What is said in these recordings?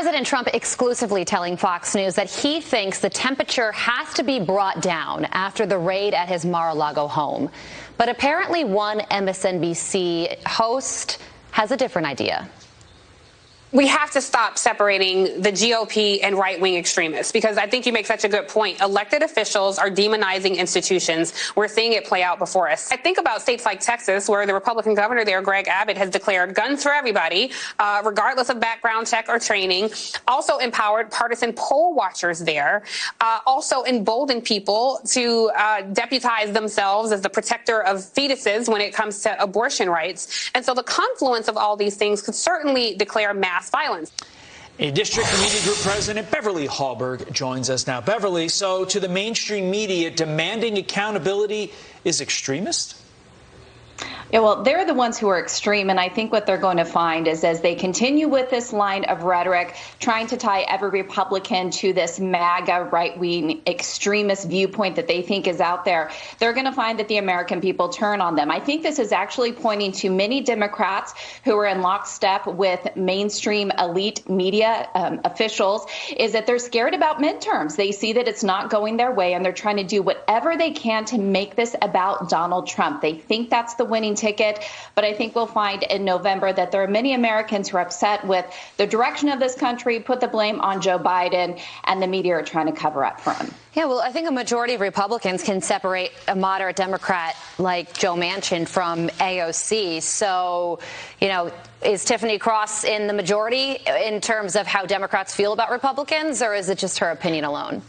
President Trump exclusively telling Fox News that he thinks the temperature has to be brought down after the raid at his Mar-a-Lago home. But apparently one MSNBC host has a different idea. We have to stop separating the GOP and right-wing extremists, because I think you make such a good point. Elected officials are demonizing institutions. We're seeing it play out before us. I think about states like Texas, where the Republican governor there, Greg Abbott, has declared guns for everybody, regardless of background check or training. Also empowered partisan poll watchers there. Also emboldened people to deputize themselves as the protector of fetuses when it comes to abortion rights. And so the confluence of all these things could certainly declare mass violence. A district media group president, Beverly Hallberg, joins us now. Beverly, so to the mainstream media, demanding accountability is extremist? Yeah, well, they're the ones who are extreme, and I think what they're going to find is as they continue with this line of rhetoric, trying to tie every Republican to this MAGA right-wing extremist viewpoint that they think is out there, they're going to find that the American people turn on them. I think this is actually pointing to many Democrats who are in lockstep with mainstream elite media officials, is that they're scared about midterms. They see that it's not going their way, and they're trying to do whatever they can to make this about Donald Trump. They think that's the winning ticket, but I think we'll find in November that there are many Americans who are upset with the direction of this country, put the blame on Joe Biden, and the media are trying to cover up for him. Yeah, well, I think a majority of Republicans can separate a moderate Democrat like Joe Manchin from AOC. So, you know, is Tiffany Cross in the majority in terms of how Democrats feel about Republicans, or is it just her opinion alone?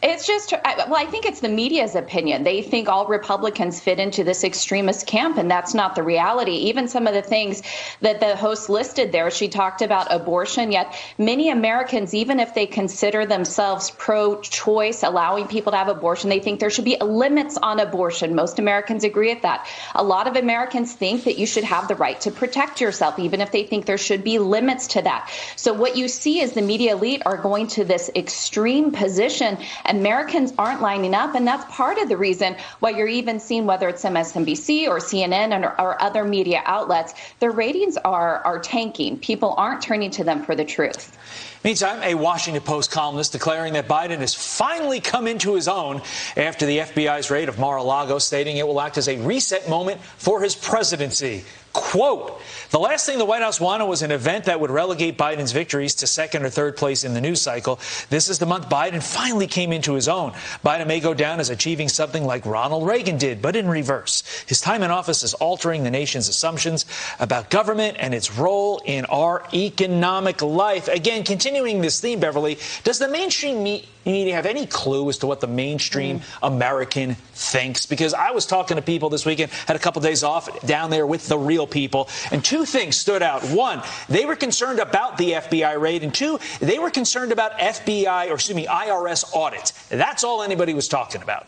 It's just, well, I think it's the media's opinion. They think all Republicans fit into this extremist camp, and that's not the reality. Even some of the things that the host listed there, she talked about abortion, yet many Americans, even if they consider themselves pro-choice, allowing people to have abortion, they think there should be limits on abortion. Most Americans agree with that. A lot of Americans think that you should have the right to protect yourself, even if they think there should be limits to that. So what you see is the media elite are going to this extreme position. Americans aren't lining up, and that's part of the reason why you're even seeing, whether it's MSNBC or CNN or other media outlets, their ratings are tanking. People aren't turning to them for the truth. Meantime, a Washington Post columnist declaring that Biden has finally come into his own after the FBI's raid of Mar-a-Lago, stating it will act as a reset moment for his presidency. Quote, the last thing the White House wanted was an event that would relegate Biden's victories to second or third place in the news cycle. This is the month Biden finally came into his own. Biden may go down as achieving something like Ronald Reagan did, but in reverse. His time in office is altering the nation's assumptions about government and its role in our economic life. Again, continuing this theme, Beverly, does the mainstream media have any clue as to what the mainstream American thinks? Because I was talking to people this weekend, had a couple days off down there with the real people, and two things stood out. One, they were concerned about the FBI raid, and two, they were concerned about IRS audits. That's all anybody was talking about.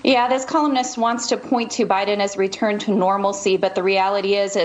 Yeah, this columnist wants to point to Biden as return to normalcy, but the reality is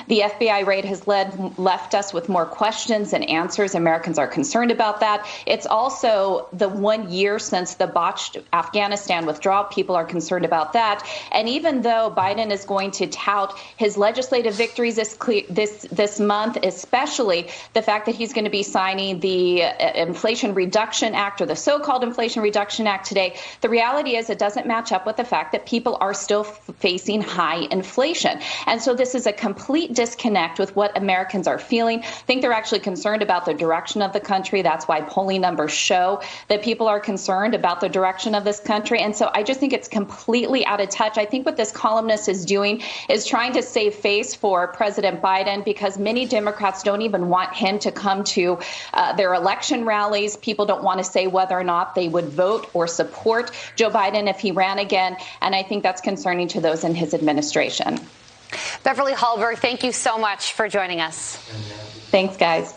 the FBI raid has left us with more questions than answers. Americans are concerned about that. It's also the 1 year since the botched Afghanistan withdrawal. People are concerned about that. And even though Biden is going to tout his legislative victories this month, especially the fact that he's going to be signing the Inflation Reduction Act, or the so-called Inflation Reduction Act today, the reality is it doesn't match up with the fact that people are still facing high inflation. And so this is a complete disconnect with what Americans are feeling. I think they're actually concerned about the direction of the country. That's why polling numbers show that people are concerned about the direction of this country. And so I just think it's completely out of touch. I think what this columnist is doing is trying to save face for President Biden, because many Democrats don't even want him to come to their election rallies. People don't want to say whether or not they would vote or support Joe Biden if he ran again, and I think that's concerning to those in his administration. Beverly Hallberg, thank you so much for joining us. Thanks, guys.